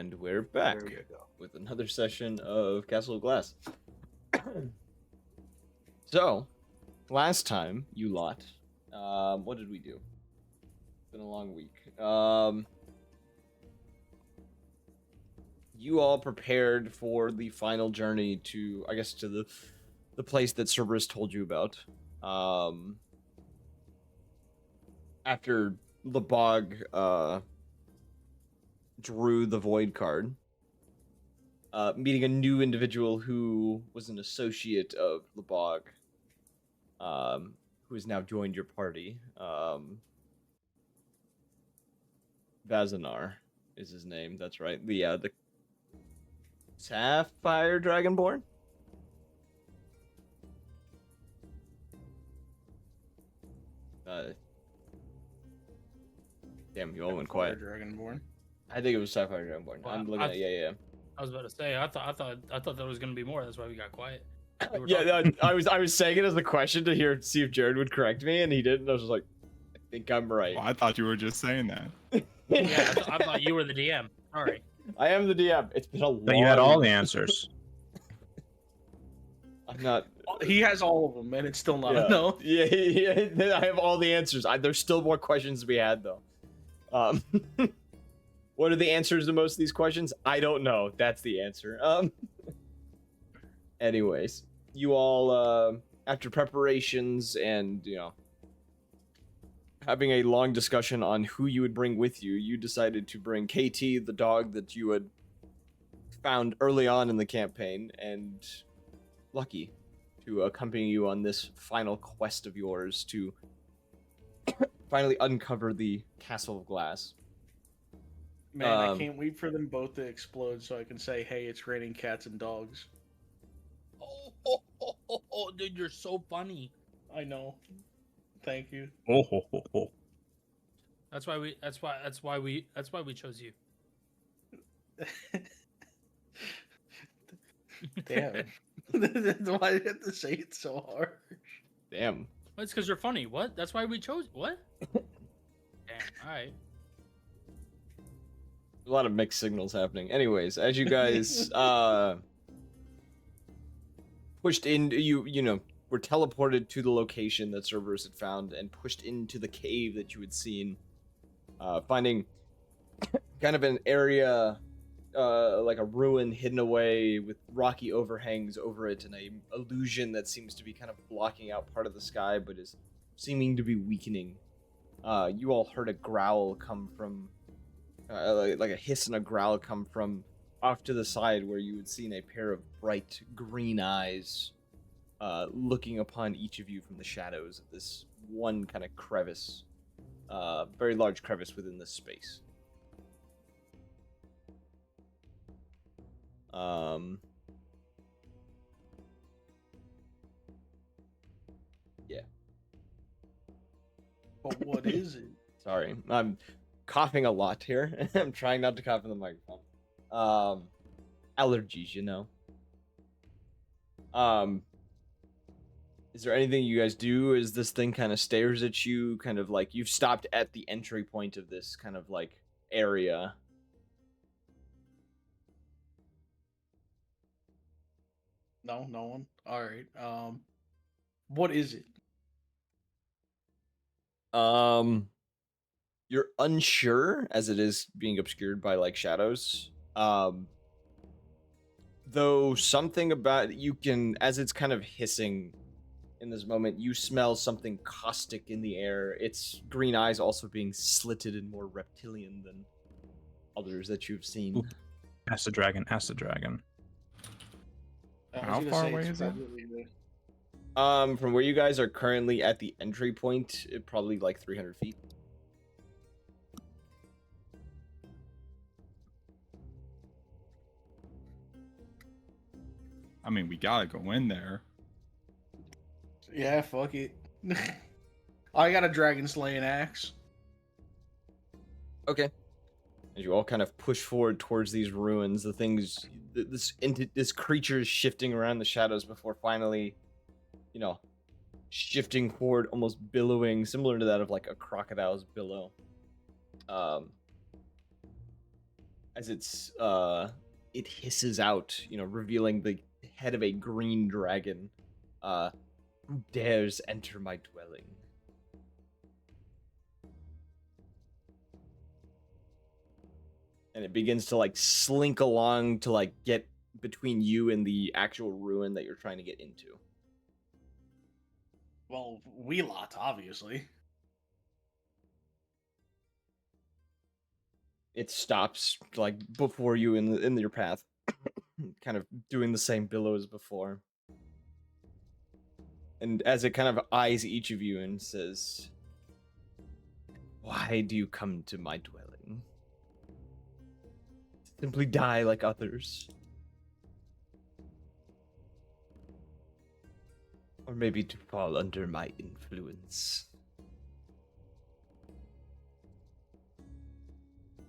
And we're back with another session of Castle of Glass. So, last time, you lot, what did we do? It's been a long week. You all prepared for the final journey to, I guess, to the place that Cerberus told you about. After Lebog, drew the Void card, meeting a new individual who was an associate of Lebog, who has now joined your party. Vazanar is his name. That's right. The Sapphire Dragonborn. Damn, you all went quiet. Dragonborn. I think it was Sapphire Dragonborn. Well, I'm looking at yeah. I was about to say I thought there was gonna be more. That's why we got quiet. Yeah, I was saying it as a question to see if Jared would correct me, and he didn't. I was just like, I think I'm right. Well, I thought you were just saying that. Yeah, I thought you were the DM. Sorry. I am the DM. It's been a long. But you had all the answers. I'm not. He has all of them, and it's still not Yeah. a no. Yeah, I have all the answers. There's still more questions to be had, though. What are the answers to most of these questions? I don't know. That's the answer. Anyways, you all, after preparations and, having a long discussion on who you would bring with you, you decided to bring KT, the dog that you had found early on in the campaign, and Lucky to accompany you on this final quest of yours to finally uncover the Castle of Glass. Man, I can't wait for them both to explode so I can say, hey, it's raining cats and dogs. Oh, dude, you're so funny. I know. Thank you. Oh. That's why we chose you. Damn. Why do you have to say it so hard? Damn. Well, it's because you're funny. What? That's why we chose. What? Damn. All right. A lot of mixed signals happening. Anyways, as you guys pushed in, were teleported to the location that Cerberus had found and pushed into the cave that you had seen, finding kind of an area, like a ruin hidden away with rocky overhangs over it and a illusion that seems to be kind of blocking out part of the sky but is seeming to be weakening. You all heard a growl come from, like a hiss and a growl come from off to the side where you had seen a pair of bright green eyes looking upon each of you from the shadows of this one kind of crevice, very large crevice within this space. Yeah. But what is it? Sorry, I'm coughing a lot here. I'm trying not to cough in the microphone. Allergies, Is there anything you guys do as this thing kind of stares at you, kind of like you've stopped at the entry point of this kind of like area? No one. All right. What is it? You're unsure as it is being obscured by like shadows. Though something about you can, as it's kind of hissing in this moment, you smell something caustic in the air. Its green eyes also being slitted and more reptilian than others that you've seen. Oop. Ask the dragon. How far away is it? From where you guys are currently at the entry point, probably like 300 feet. I mean, we gotta go in there. Yeah, fuck it. I got a dragon slaying axe. Okay. As you all kind of push forward towards these ruins, the things, this creature is shifting around the shadows before finally, shifting forward, almost billowing, similar to that of like a crocodile's billow. as it hisses out, revealing the head of a green dragon. Who dares enter my dwelling? And it begins to like slink along to like get between you and the actual ruin that you're trying to get into. Well, we lot, obviously. It stops like before you in your path, kind of doing the same billow as before. And as it kind of eyes each of you and says, "Why do you come to my dwelling? Simply die like others? Or maybe to fall under my influence?"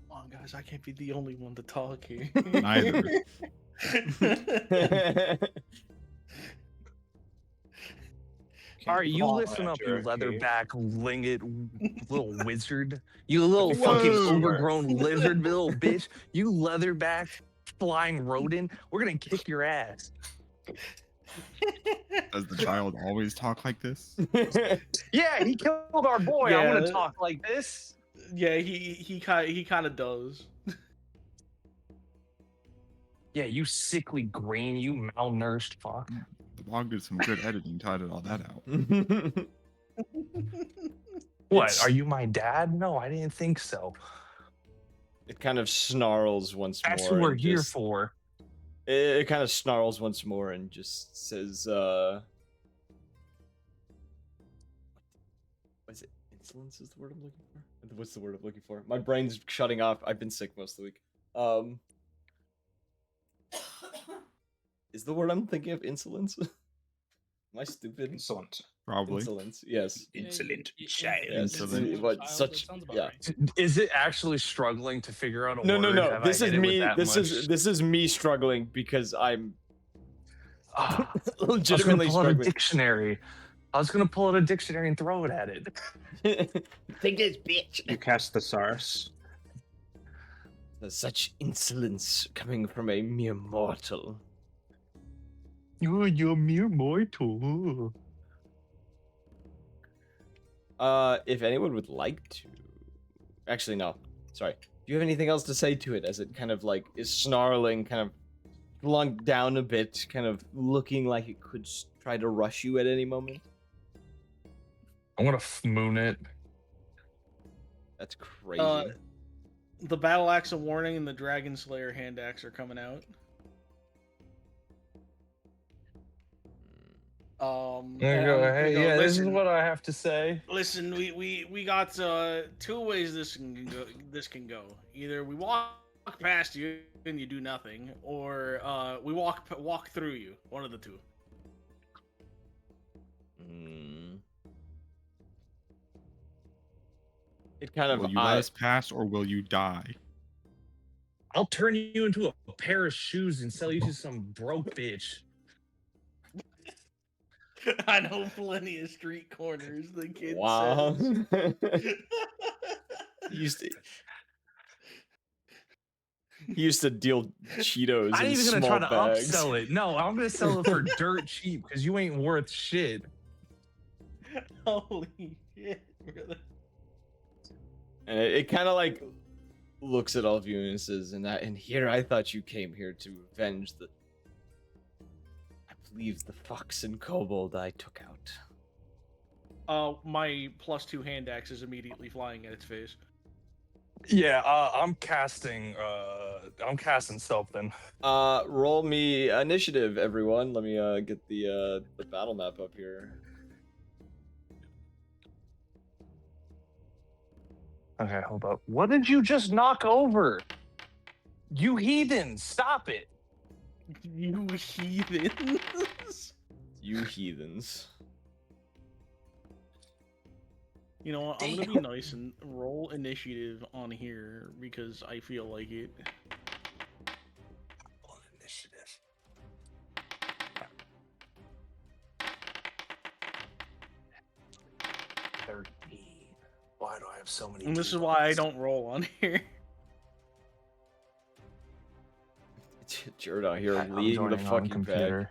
Come on, guys, I can't be the only one to talk here. Neither. All right, you listen up, you leatherback, linged little wizard. You little fucking overgrown lizard little bitch. You leatherback flying rodent. We're gonna kick your ass. Does the child always talk like this? Yeah, he killed our boy. I'm Yeah. gonna talk like this. Yeah, he kind of does. Yeah, you sickly green, you malnourished fuck. The blog did some good editing to edit all that out. What? Are you my dad? No, I didn't think so. It kind of snarls once more. That's what we're and here just- for. It kind of snarls once more and just says, what is it? Insolence is the word I'm looking for? What's the word I'm looking for? My brain's shutting off. I've been sick most of the week. Is the word I'm thinking of insolence? Am I stupid? Insolent. Probably. Insolence, yes. Insolent Yeah, child. Yes, Insolent. what, Child, such, that sounds about yeah. right. Is it actually struggling to figure out a No, word? no. Have This I is hit it with me. that This much? is me struggling because I'm Ah, legitimately I was gonna pull out a struggling. dictionary. I was gonna pull out a dictionary and throw it at it. Think this, bitch. You cast thesaurus. There's such insolence coming from a mere mortal. You're mere mortal. If anyone would like to, actually no, sorry. Do you have anything else to say to it as it kind of like is snarling, kind of slunk down a bit, kind of looking like it could try to rush you at any moment? I'm gonna moon it. That's crazy. The battle axe of warning and the dragon slayer hand axe are coming out. There you and go. I'm gonna Hey, go, yeah, this is listen, what I have to say. Listen, we got two ways this can go. This can go. Either we walk past you and you do nothing, or we walk through you. One of the two. It kind of Will you let us pass or will you die? I'll turn you into a pair of shoes and sell you to some broke bitch. I know plenty of street corners. The kid wow. says. He used to deal Cheetos I ain't in even gonna small try to bags. upsell it. No, I'm gonna sell it for dirt cheap because you ain't worth shit. Holy shit, brother. And it kind of like looks at all of you and says, and here I thought you came here to avenge the, I believe, the fox and kobold I took out. My +2 hand axe is immediately flying at its face. Yeah, I'm casting something. Roll me initiative, everyone. Let me get the battle map up here. Okay, hold up. What did you just knock over? You heathen, stop it. You heathens. You heathens. You know what? I'm gonna be nice and roll initiative on here because I feel like it. Initiative. 13. Why do I have so many? And this is why I don't roll on here. Jared out here I'm leading the joining on fucking pack. computer.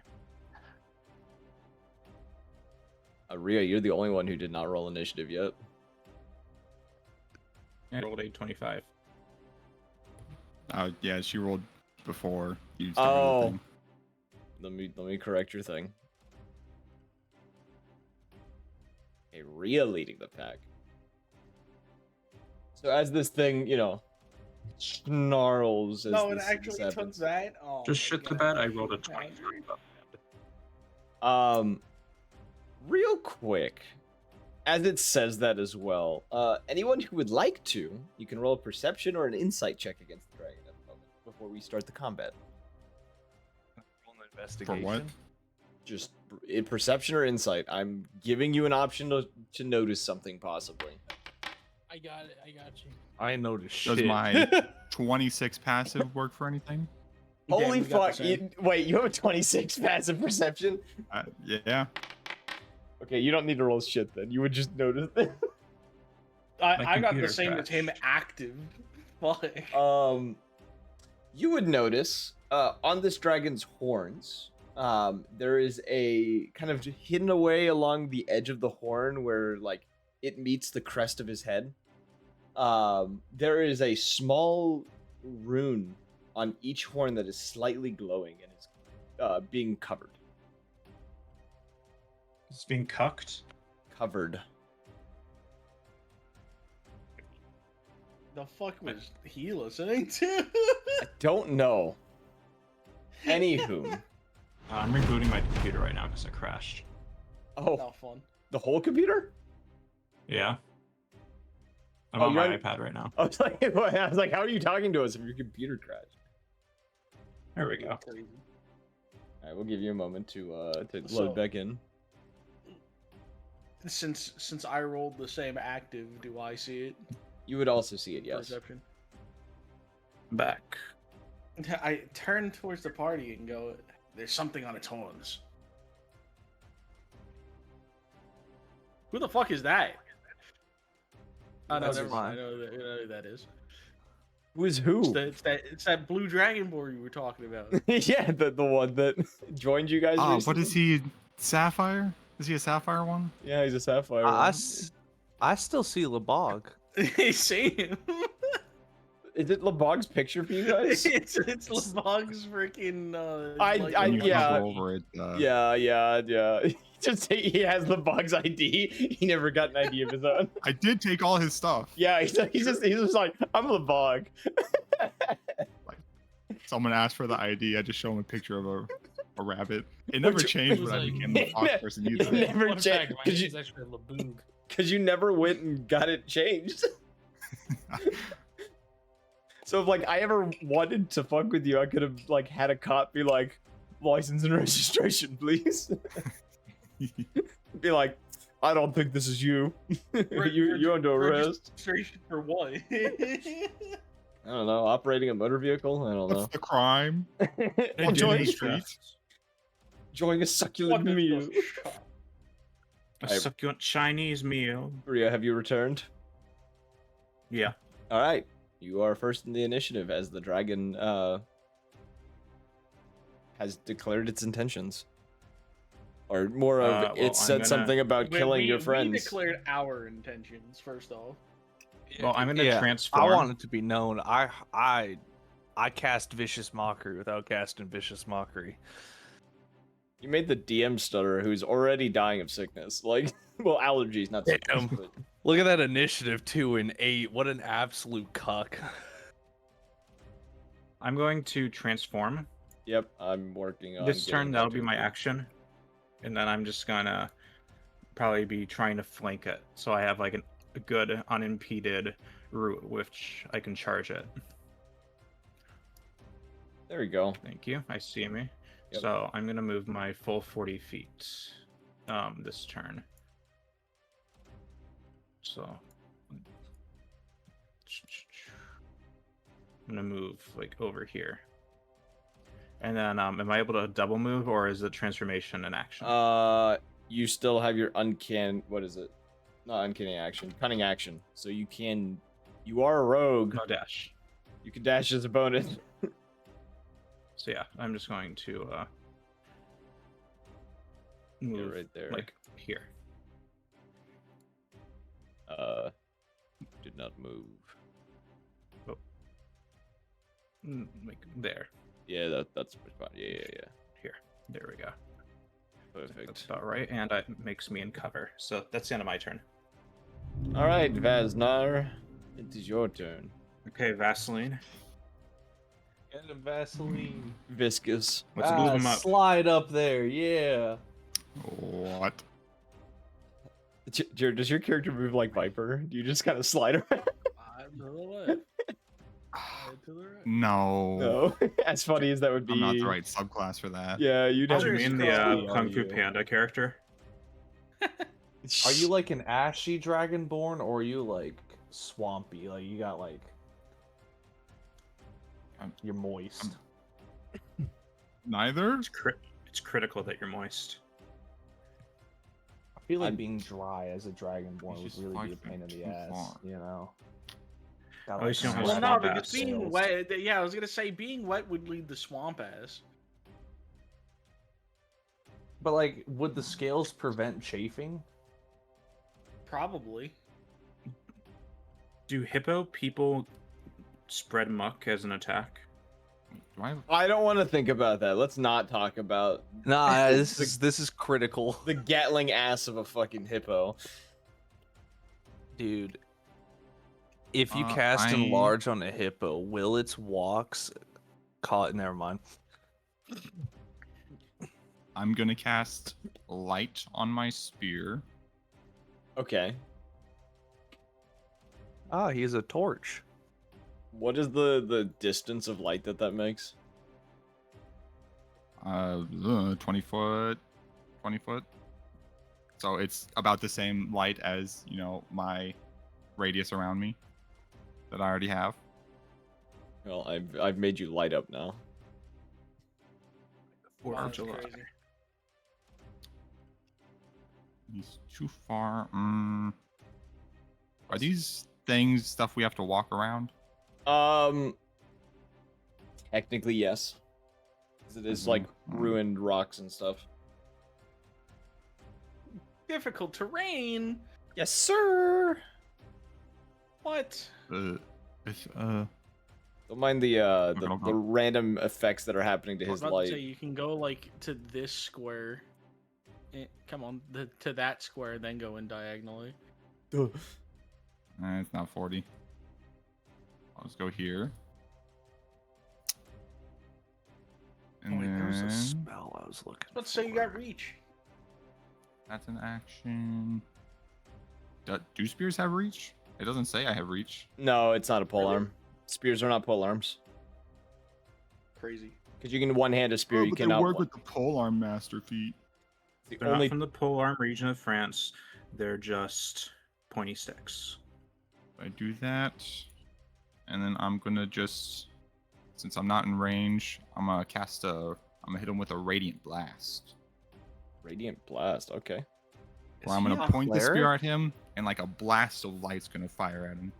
Rhea, you're the only one who did not roll initiative yet. I rolled a 25. Yeah, she rolled before you Oh. started. Let me correct your thing. Okay, Rhea leading the pack. So as this thing, snarls as No, it this actually took happens. that. Oh, Just my shit the God. bed. I rolled a 23. Real quick, as it says that as well, anyone who would like to, you can roll a perception or an insight check against the dragon at the moment before we start the combat. Roll an investigation. what? Just in perception or insight. I'm giving you an option to notice something possibly. I got it. I got you. I ain't noticed Does shit. my 26 passive work for anything? Holy we got fuck! the same. Wait, you have a 26 passive perception? Yeah. Okay, you don't need to roll shit then. You would just notice it. I got the computer same as him crashed. active. Fuck. You would notice on this dragon's horns, there is a kind of hidden away along the edge of the horn where like it meets the crest of his head. There is a small rune on each horn that is slightly glowing and is being covered. It's being cucked. Covered. The fuck was he listening to? I don't know. Anywho. I'm rebooting my computer right now because it crashed. Oh, Not fun. the whole computer? Yeah. I'm Oh, on my you're- iPad right now. I was like, how are you talking to us if your computer crashed? There we go. Crazy. All right, we'll give you a moment to So- load back in. Since I rolled the same active, do I see it? You would also see it, yes. Perception. Back. I turn towards the party and go, "There's something on its horns." Who the fuck is that? Oh, no, That's never mind. fine. I know who that is. Who is who? It's that blue dragon boy you were talking about. Yeah, the one that joined you guys. Oh, recently? what is he? Sapphire? Is he a sapphire one? Yeah, he's a sapphire. I still see LeBog. See him. Is it LeBog's picture for you guys? it's LeBog's freaking. I- When you yeah. hover over it. Yeah. He has LeBog's ID. He never got an ID of his own. I did take all his stuff. Yeah, he's just like, I'm LeBog. Someone asked for the ID. I just show him a picture of a rabbit. It never changed when I like- became the fox person It either. never Fun changed fact, my because name's actually Laboog. you never went and got it changed. So if like I ever wanted to fuck with you, I could have like had a cop be like, license and registration, please. Be like, I don't think this is you. You're under arrest. Registration for what? I don't know. Operating a motor vehicle. I don't know. What's the crime? Enjoying, Street. enjoying a succulent What meal. A I- succulent Chinese meal. Rhea, have you returned? Yeah. All right. You are first in the initiative as the dragon has declared its intentions. Or more of, Well, it I'm said gonna- something about killing your We friends. declared our intentions first off. Well, I'm gonna I transform. want it to be known. I cast vicious mockery without casting vicious mockery. You made the DM stutter who's already dying of sickness. Like, well, allergies, not sickness. Damn. But... Look at that initiative 2 and 8. What an absolute cuck. I'm going to transform. Yep, I'm working on This getting turn, that that'll be to my improve. action. And then I'm just gonna probably be trying to flank it. So I have like a good unimpeded route which I can charge it. There we go. Thank you. I see me. Yep. So I'm gonna move my full 40 feet this turn. So I'm gonna move like over here. And then am I able to double move or is it transformation and action? You still have your what is it? Not uncanny action, cunning action. So you are a rogue. No dash. You can dash as a bonus. So yeah, I'm just going to Yeah, move right there. like here. Did not move. Like there. Yeah, that's fine. Yeah. Here. There we go. That's Perfect. about right, and it makes me in cover. So that's the end of my turn. All right, Vasnar, it is your turn. Okay, Vaseline. Get a Vaseline. Viscous. Let's move him up. Slide up there, yeah. What? Jared, does your character move like Viper? Do you just kind of slide around? To the left. To the right. No. No. As funny as that would be. I'm not the right subclass for that. Yeah, you'd have Do you to mean be the Are Kung Fu you? Panda character? Are you like an ashy dragonborn, or are you like swampy? Like you got like you're moist. Neither? It's critical that you're moist. I feel like I'm- being dry as a dragonborn would just really be a 5 pain in feet the too ass. far. You know. At least you don't have Well, no, swamp because ass. being Sales. wet. Yeah, I was gonna say being wet would lead to swamp ass. But like, would the scales prevent chafing? Probably. Do hippo people spread muck as an attack? Do I have... I don't want to think about that. Let's not talk about Nah, this is critical, the Gatling ass of a fucking hippo. dude. If you Uh, cast I- enlarge on a hippo, will its walks caught? Never mind. I'm gonna cast light on my spear. Okay. Ah, he's a torch. What is the distance of light that makes? 20 foot. 20 foot. So it's about the same light as, you know, my radius around me that I already have. Well, I've made you light up now. 4th Wow, of that's July. crazy. He's too far. Are these things stuff we have to walk around? Technically yes. 'Cause it is like ruined rocks and stuff. Difficult terrain. Yes, sir. What? If, Don't mind the Okay. random effects that are happening to I was his about to say light. you can go like to this square. Come on, to that square, then go in diagonally. it's not 40. I'll just go here. And Wait, there was a then spell I was looking. Let's say you got for. reach. that's an action. Do spears have reach? It doesn't say I have reach. No, it's not a pole Really? arm. Spears are not pole arms. Crazy. Because you can one hand a spear, you but cannot. they work with the polearm master feat. The They're only not from the polearm region of France. They're just pointy sticks. I do that, and then I'm gonna just, since I'm not in range, I'm gonna hit him with a radiant blast. radiant blast. Okay. Where I'm gonna he a point the spear cleric? at him, and like a blast of light's gonna fire at him.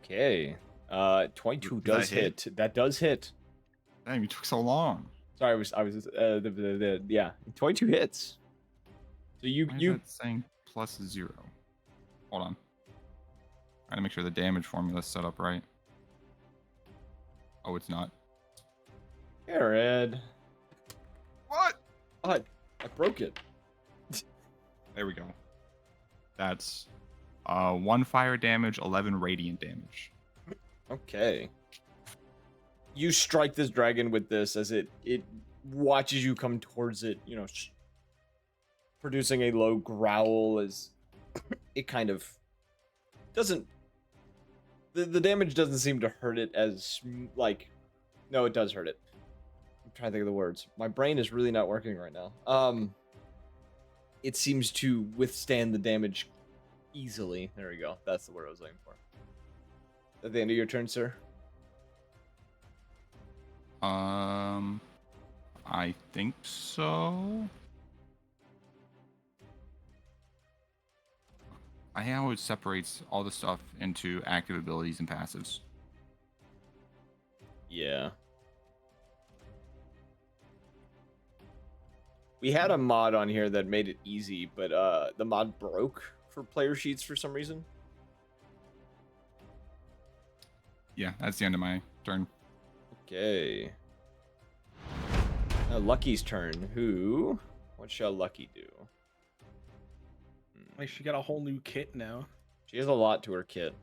Okay. 22 Does that does hit? hit. That does hit. Damn, you took so long. Sorry, I was yeah. 22 hits. So Why is you that saying +0? Hold on. Trying to make sure the damage formula's set up right. Oh, it's not. Jared. What? I broke it. There we go. That's 1 fire damage, 11 radiant damage. Okay. You strike this dragon with this as it watches you come towards it, you know, producing a low growl as it kind of doesn't the damage doesn't seem to hurt it as like no, it does hurt it. I'm trying to think of the words. My brain is really not working right now. It seems to withstand the damage easily. There we go. That's the word I was looking for. At the end of your turn, sir? I think so. I hate how it separates all the stuff into active abilities and passives. Yeah. We had a mod on here that made it easy, but the mod broke for player sheets for some reason. Yeah, that's the end of my turn. Okay. Now Lucky's turn. What shall Lucky do? Like she got a whole new kit now. She has a lot to her kit.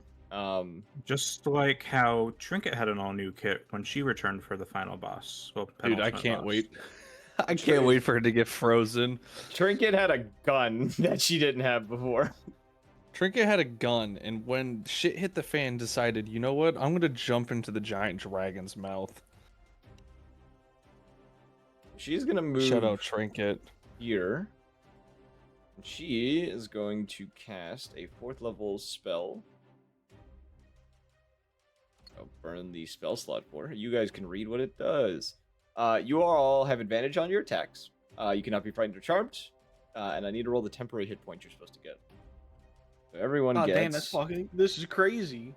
Just like how Trinket had an all-new kit when she returned for the final boss. Well, Dude, I penultimate can't boss. wait. I can't wait for her to get frozen. Trinket had a gun that she didn't have before. Trinket had a gun, and when shit hit the fan, decided, you know what? I'm gonna jump into the giant dragon's mouth. She's gonna move Shout out Trinket. here. She is going to cast a 4th level spell. I'll burn the spell slot for her. You guys can read what it does. You all have advantage on your attacks. You cannot be frightened or charmed. And I need to roll the temporary hit points you're supposed to get. So everyone Oh gets. damn, this is crazy.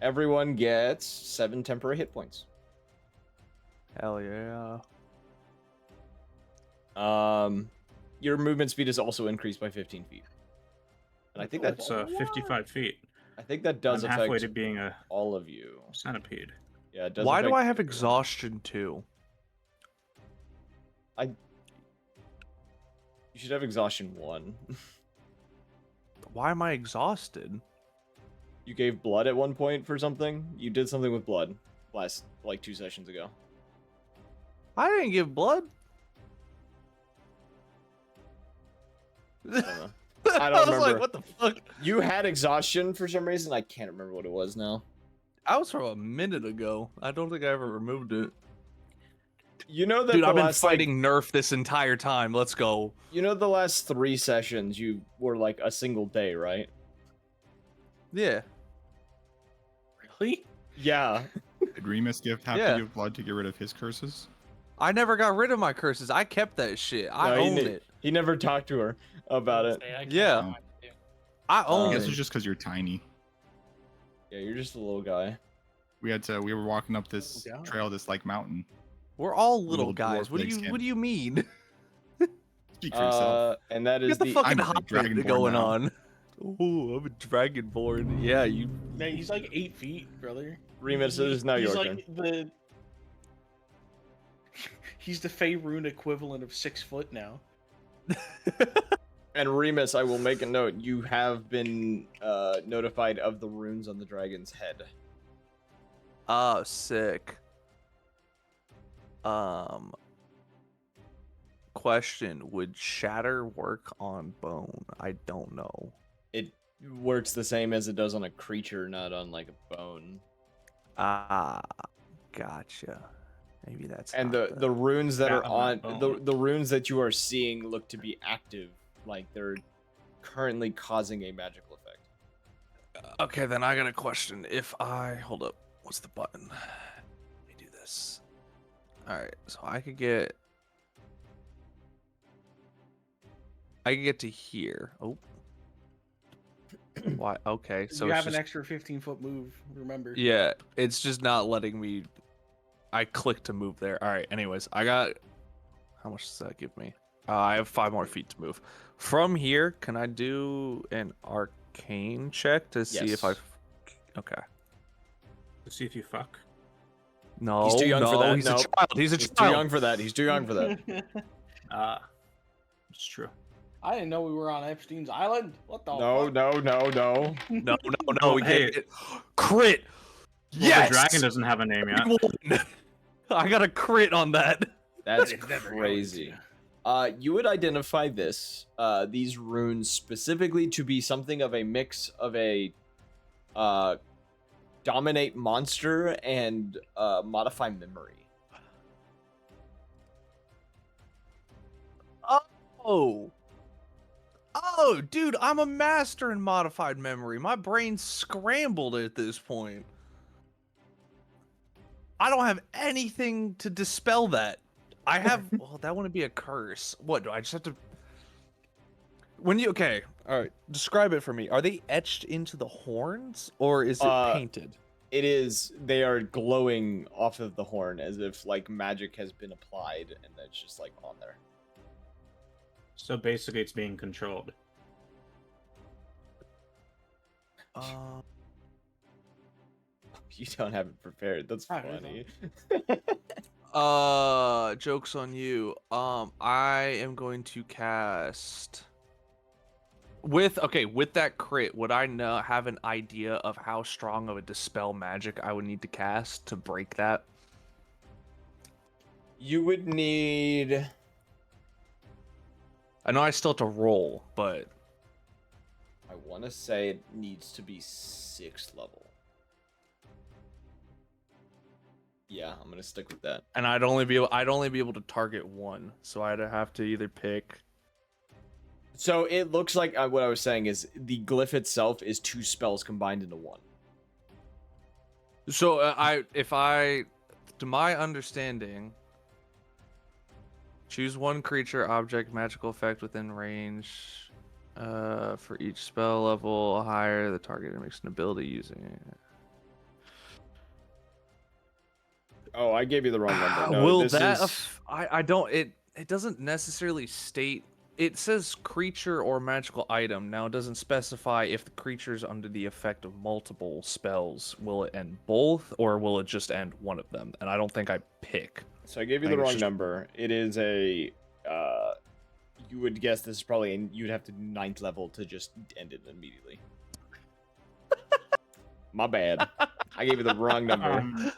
Everyone gets 7 temporary hit points. Hell yeah. Your movement speed is also increased by 15 feet. And I think That's that's 55 feet. I think that does I'm halfway affect to being a all of you. centipede. Yeah, it does. Why do affect I have everyone. exhaustion too? You should have exhaustion 1. Why am I exhausted? You gave blood at one point for something. You did something with blood last like 2 sessions ago. I didn't give blood. I don't know. I I don't was remember. like, what the fuck? You had exhaustion for some reason. I can't remember what it was now. I was from a minute ago. I don't think I ever removed it. You know that Dude, the I've been last, fighting Nerf this entire time. Let's go. You know the last 3 sessions you were like a single day, right? Yeah. Really? Yeah. Did Remus have Yeah. to give blood to get rid of his curses? I never got rid of my curses. I kept that shit. I No, own it. He never talked to her about it. Yeah. I I own guess it. it's just because you're tiny. Yeah, you're just a little guy. We were walking up this Yeah. trail, this like mountain. We're all little Little guys. dwarf What do legs you can- What do you mean? Speak for yourself. And that is Get the fucking I'm a hobbit dragonborn going now. on. Ooh, I'm a dragonborn. Yeah, you. Man, he's like 8 feet, brother. Remus, it is now He's your like turn. He's the Faerun equivalent of 6 foot now. And Remus, I will make a note. You have been notified of the runes on the dragon's head. Oh, sick. Question: would shatter work on bone? I don't know. It works the same as it does on a creature, not on like a bone. Ah, gotcha. Maybe that's. And not the runes that Yeah, are on on that the bone. the runes that you are seeing look to be active, like they're currently causing a magical effect. Okay, then I got a question. If I hold up, what's the button? Let me do this. All right, so I could get to here. Oh, why? Okay, so you it's have an just, extra 15-foot move, remember? yeah, it's just not letting me. I clicked to move there. All right. Anyways, I got. How much does that give me? I have 5 more feet to move. From here, can I do an arcane check to see if I? Yes. Okay. Let's see if you fuck. No, He's too young no, for that. He's No. a child. He's a He's too child. young for that. He's too young for that. It's true. I didn't know we were on Epstein's Island. What the No, fuck? no. No, no, no. Well, We hey. can't. Crit. Well, Yes. the dragon doesn't have a name yet. We won. I got a crit on that. That's It's never going crazy. to. You would identify these runes specifically to be something of a mix of a dominate monster and modify memory. Oh. Oh, dude, I'm a master in modified memory. My brain's scrambled at this point. I don't have anything to dispel that. I have. Well, that wouldn't be a curse. What do I just have to? When you okay, all right, describe it for me. Are they etched into the horns or is it painted? It is. They are glowing off of the horn as if like magic has been applied, and that's just like on there. So basically, it's being controlled. You don't have it prepared. That's I don't funny. Joke's on you. I am going to cast with that crit. Would I have an idea of how strong of a dispel magic I would need to cast to break that? You would need. I know I still have to roll, but I want to say it needs to be 6th level. Yeah, I'm gonna stick with that. and I'd only be able to target one, so I'd have to either pick. So it looks like what I was saying is the glyph itself is 2 spells combined into 1. So to my understanding, choose one creature, object, magical effect within range. For each spell level higher, the target makes an ability using it. Oh, I gave you the wrong number. No, Will this that? is... I don't. It doesn't necessarily state. It says creature or magical item. Now it doesn't specify if the creature's under the effect of multiple spells. Will it end both, or will it just end one of them? And I don't think I pick. So I gave you the wrong number. It is a. You would guess this is probably. You'd have to do 9th level to just end it immediately. My bad. I gave you the wrong number.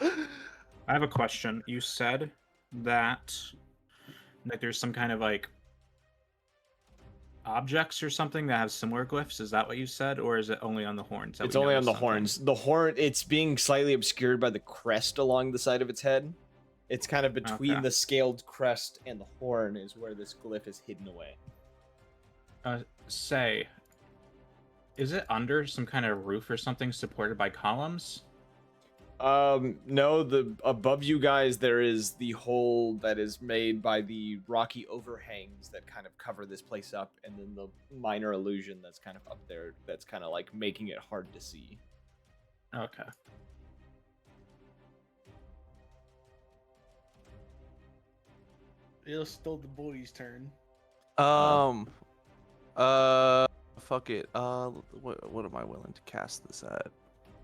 I have a question. You said that there's some kind of like objects or something that have similar glyphs. Is that what you said, or is it only on the horns? It's only on the horns. The horn, it's being slightly obscured by the crest along the side of its head. It's kind of between the scaled crest and the horn is where this glyph is hidden away. Is it under some kind of roof or something supported by columns? No, above you guys there is the hole that is made by the rocky overhangs that kind of cover this place up, and then the minor illusion that's kind of up there that's kind of like making it hard to see. Okay. It's still the boy's turn. Fuck it. What am I willing to cast this at?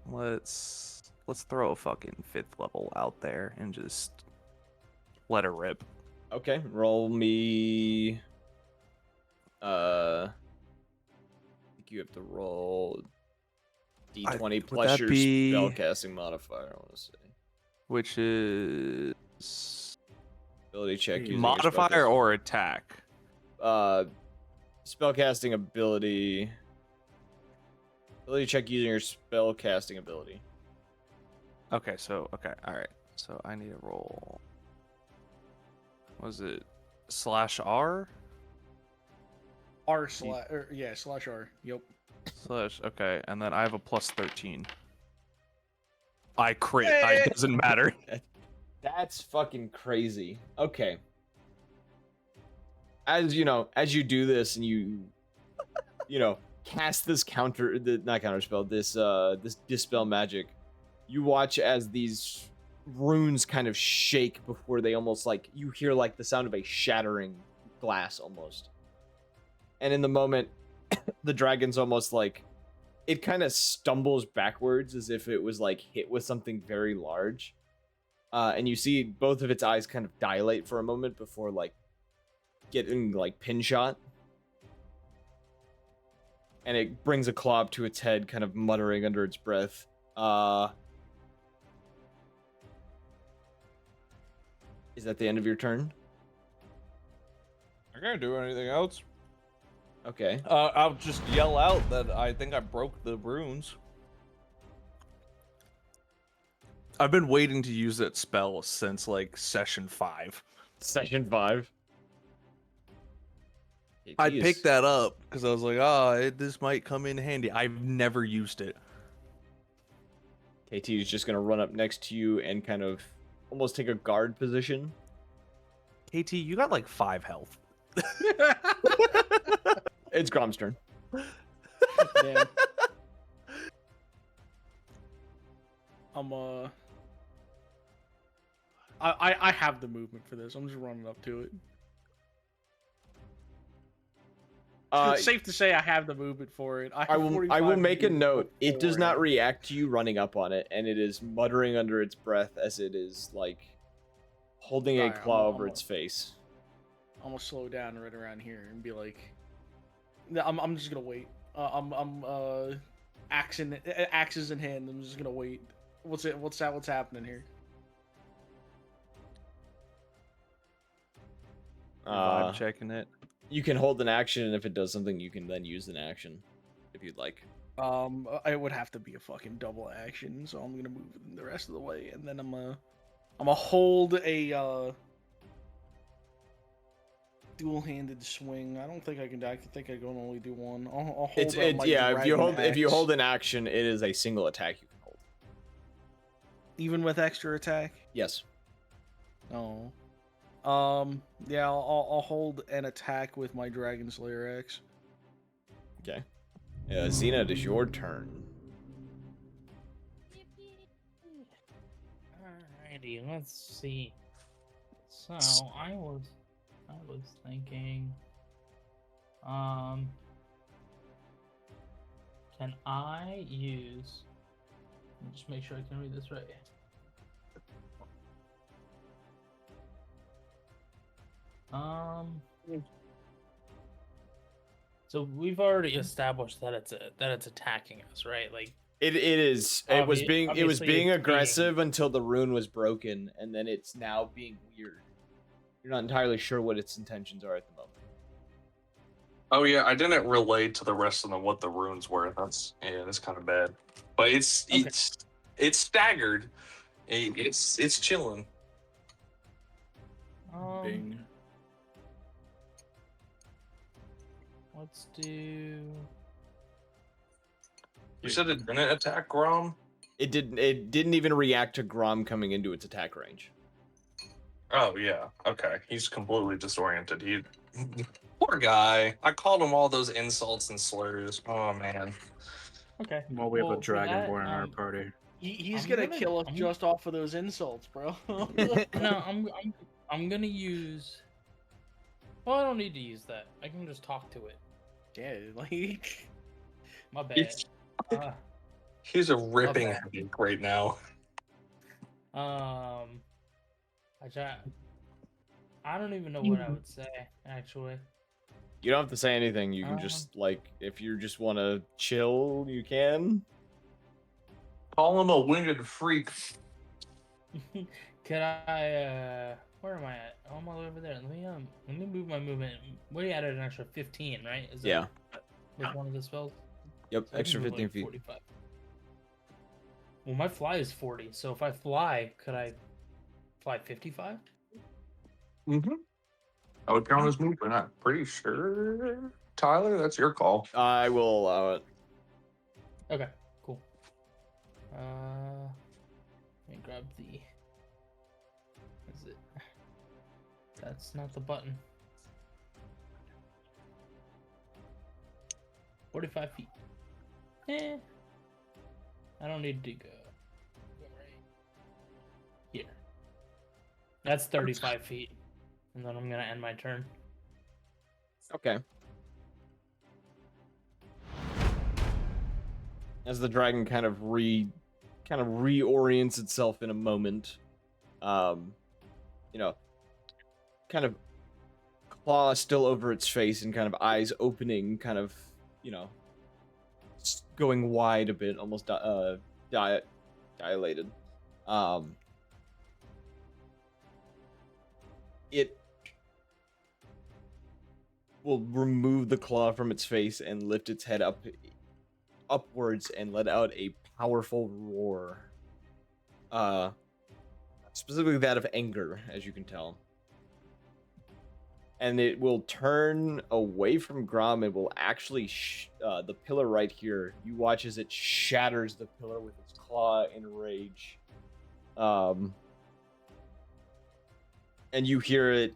Let's throw a fucking 5th level out there and just let her rip. Okay, roll me. I think you have to roll D20 plus your spellcasting modifier. I want to say, which is ability check using modifier or attack. Spellcasting ability. Ability check using your spellcasting ability. Okay, alright. So I need to roll. Was it /R? /R. Yep. Okay, and then I have a +13. I crit. It doesn't matter. That's fucking crazy. Okay. As you do this and you cast this this dispel magic, you watch as these runes kind of shake before they almost like you hear like the sound of a shattering glass almost. And in the moment, the dragon's almost like it kind of stumbles backwards as if it was like hit with something very large. And you see both of its eyes kind of dilate for a moment before like getting like pin shot. And it brings a claw up to its head, kind of muttering under its breath. Is that the end of your turn? I can't do anything else. Okay. I'll just yell out that I think I broke the runes. I've been waiting to use that spell since like session 5. Session 5? I picked that up because I was like, this might come in handy. I've never used it. KT is just going to run up next to you and kind of almost take a guard position. KT, you got like 5 health. It's Grom's turn. Damn. I have the movement for this. I'm just running up to it. It's safe to say I have the movement for it. I will 45 make a movement note. It does not beforehand. react to you running up on it, and it is muttering under its breath as it is like holding a Alright, claw I'm over a- its face. I'm gonna slow down right around here and be like, no, I'm just gonna wait. I'm axes in hand. I'm just gonna wait. What's happening here? Vibe checking it. You can hold an action, and if it does something, you can then use an action, if you'd like. It would have to be a fucking double action, so I'm gonna move the rest of the way, and then I'm gonna hold a dual-handed swing. I don't think I can. I think I can only do one. I'll hold It's out my yeah. If you dragon hold axe. an action, it is a single attack you can hold. Even with extra attack. Yes. Oh. Yeah, I'll hold an attack with my Dragon Slayer axe. Okay. Xena, it is your turn. Alrighty, let's see. So I was thinking, can I use? Let me just make sure I can read this right. So we've already established that it's attacking us, right? Like It is. It was being obviously it's aggressive until the rune was broken, and then it's now being weird. You're not entirely sure what its intentions are at the moment. Oh yeah, I didn't relate to the rest of them what the runes were. That's kind of bad. But it's staggered. It's chilling. Bing. Let's do. You said it didn't attack Grom? It didn't even react to Grom coming into its attack range. Oh yeah. Okay. He's completely disoriented. He poor guy. I called him all those insults and slurs. Oh man. Okay. Well, we have a for that, dragonborn in our party. He's I'm gonna gonna- kill us I'm- just off of those insults, bro. No, I'm gonna use. Well, I don't need to use that. I can just talk to it. Yeah, like. My bad. He's a ripping bad. headache right now. I don't even know what I would say actually. You don't have to say anything. You can just like, if you just want to chill, you can. Call him a winged freak. Could I? Where am I at? Oh, I'm all over there. Let me move my movement. We added an extra 15, right? Is that Yeah. with one of the spells? Yep. So I can Extra move, 15 like, feet. 45. Well, my fly is 40, so if I fly, could I fly 55? Mm-hmm. I would count as movement. I'm pretty sure. Tyler, that's your call. I will allow it. Okay, cool. Let me grab the. Is it? That's not the button. 45 feet. I don't need to go right here. That's 35 feet. And then I'm gonna end my turn. Okay. As the dragon kind of reorients itself in a moment, kind of claw still over its face and kind of eyes opening, kind of, going wide a bit, almost dilated. It will remove the claw from its face and lift its head upwards and let out a powerful roar. Specifically that of anger, as you can tell. And it will turn away from Grom. It will actually the pillar right here. You watch as it shatters the pillar with its claw in rage. And you hear it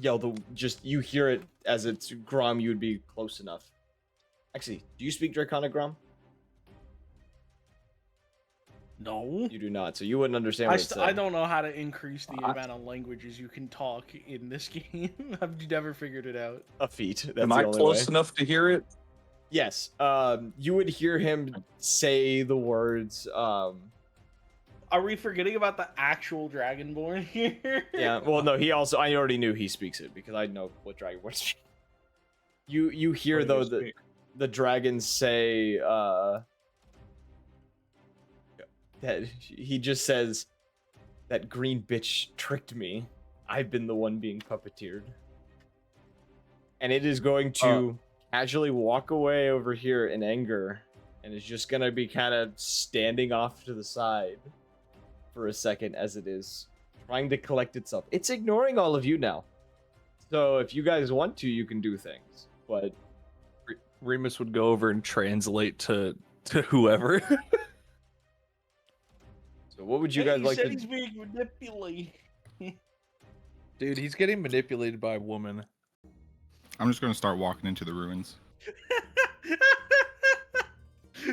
you hear it as it's Grom. You would be close enough. Actually, do you speak Draconic, Grom? No. You do not, so you wouldn't understand what it said. I don't know how to increase the amount of languages you can talk in this game. I've never figured it out. A feat. That's Am the I only close way. enough to hear it? Yes. You would hear him say the words. Are we forgetting about the actual Dragonborn here? Yeah. Well, no. I already knew he speaks it because I know what Dragonborn speak. You hear though the dragons say that he just says that green bitch tricked me. I've been the one being puppeteered. And it is going to casually walk away over here in anger and is just going to be kind of standing off to the side for a second as it is trying to collect itself. It's ignoring all of you now. So if you guys want to, you can do things. But Remus would go over and translate to whoever. So what would you guys like to... He's being manipulated. Dude, he's getting manipulated by a woman. I'm just gonna start walking into the ruins.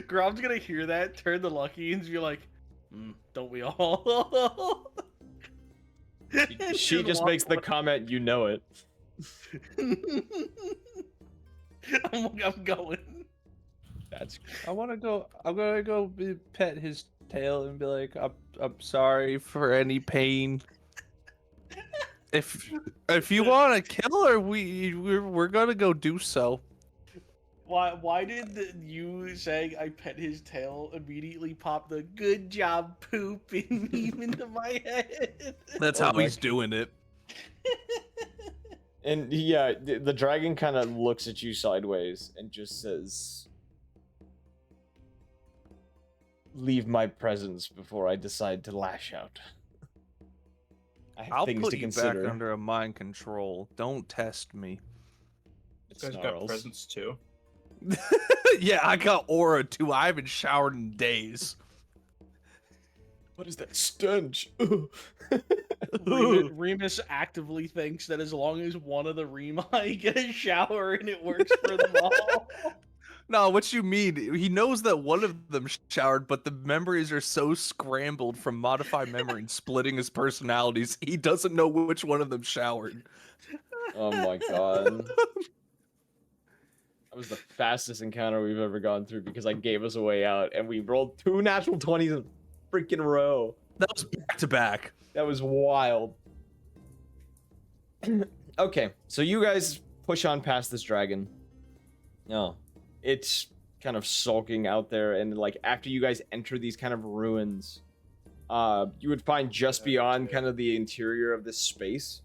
Grom's gonna hear that, turn the lucky, and be like, don't we all? She just makes the comment, you know it. I'm going. That's I want to go. I'm gonna go pet his tail and be like, I'm sorry for any pain. If you want to kill her, we're gonna go do so. Why did you saying I pet his tail immediately pop the good job pooping meme into my head? That's how he's doing it. And yeah, the dragon kind of looks at you sideways and just says, "Leave my presence before I decide to lash out. I have I'll things put to you consider." back under a mind control. Don't test me. It You guys got snarls. presents too. Yeah, I got aura too. I haven't showered in days. What is that stench? Remus actively thinks that as long as one of the Remai get a shower and it works for them all. No, what you mean? He knows that one of them showered, but the memories are so scrambled from modified memory and splitting his personalities, he doesn't know which one of them showered. Oh my god. That was the fastest encounter we've ever gone through because I gave us a way out and we rolled 2 natural 20s in a freaking row. That was back to back. That was wild. Okay, so you guys push on past this dragon. No, it's kind of sulking out there, and like after you guys enter these kind of ruins, you would find just beyond kind of the interior of this space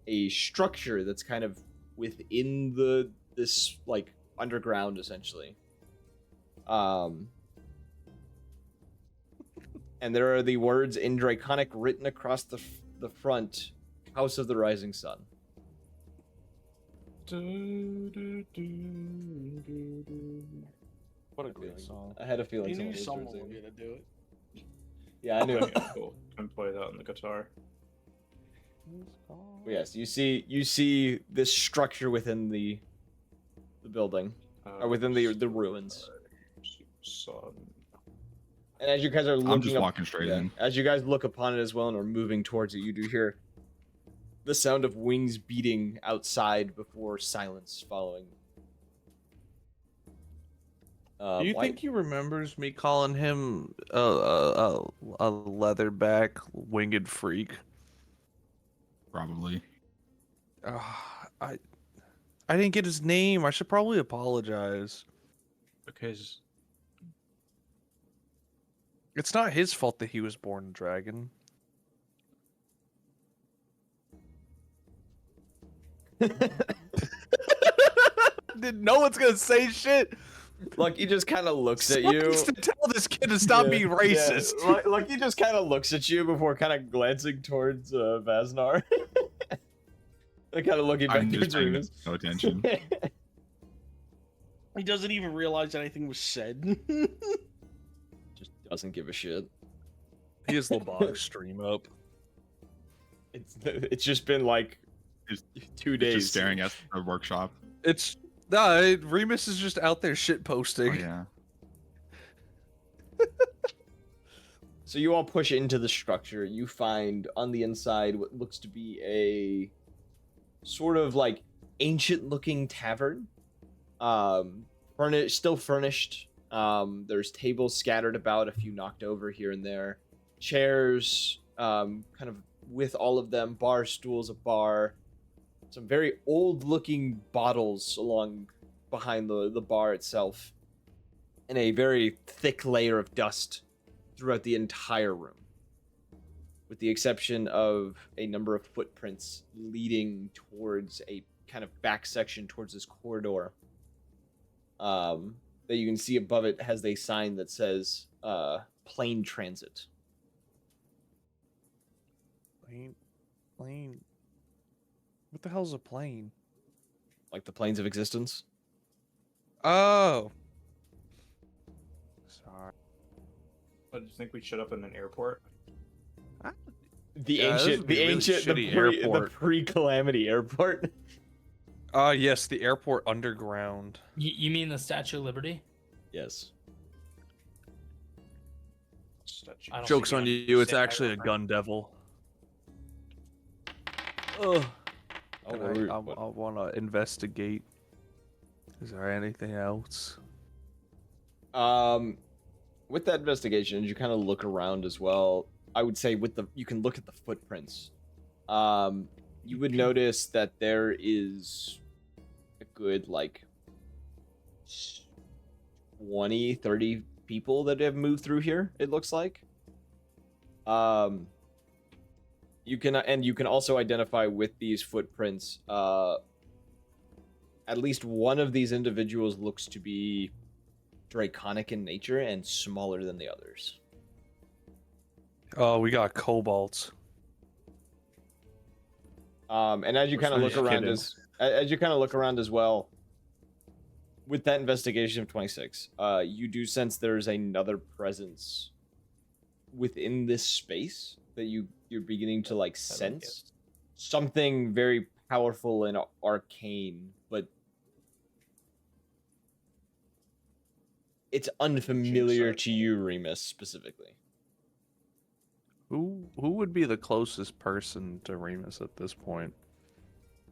a structure that's kind of within this like underground essentially. And there are the words in Draconic written across the front, House of the Rising Sun. What a great song. I had a feeling You knew someone someone was was gonna do it. Yeah, I knew. Okay, cool. Can play that on the guitar. Yes, you see this structure within the building, or within the ruins. Sun. And as you guys are looking I'm just up, walking straight in. as you guys look upon it as well and are moving towards it, you do hear the sound of wings beating outside before silence following. Do you why- think he remembers me calling him a leatherback winged freak? Probably. I didn't get his name. I should probably apologize. Because It's not his fault that he was born a dragon. No one's gonna say shit. Lucky just kind of looks at Someone you. needs to tell this kid to stop being racist. Yeah. Lucky just kind of looks at you before kind of glancing towards Vasnar. And kind of looking back I'm just towards paying Remus. no attention. He doesn't even realize anything was said. Just doesn't give a shit. He has Lebog's stream up. It's just been like It's 2 just days. staring at the workshop. It's no, Remus is just out there shit Oh posting. yeah. So you all push into the structure. You find on the inside what looks to be a sort of like ancient-looking tavern. Still furnished. There's tables scattered about, a few knocked over here and there. Chairs, kind of with all of them. Bar stools, a bar. Some very old-looking bottles along behind the bar itself. And a very thick layer of dust throughout the entire room, with the exception of a number of footprints leading towards a kind of back section towards this corridor. That you can see above it has a sign that says plane transit. Plane. What the hell's a plane? Like the planes of existence. Oh. Sorry. But do you think we showed up in an airport? The Yeah, this ancient, would be the a really ancient, the shitty pre, the airport. pre-calamity airport. Yes, the airport underground. You mean the Statue of Liberty? Yes. Statue. I don't Joke's think on I you, it's understand actually a that. gun devil. Ugh. Oh, I want to investigate. Is there anything else? With that investigation, you kind of look around as well. I would say you can look at the footprints. You would notice that there is a good, like, 20, 30 people that have moved through here, it looks like. You can also identify with these footprints, at least one of these individuals looks to be draconic in nature and smaller than the others. Oh, we got kobolds. And as you kind of look around as you kind of look around as well, with that investigation of 26, you do sense there's another presence within this space that you're beginning to like sense something very powerful and arcane, but it's unfamiliar to you, Remus, specifically. Who would be the closest person to Remus at this point?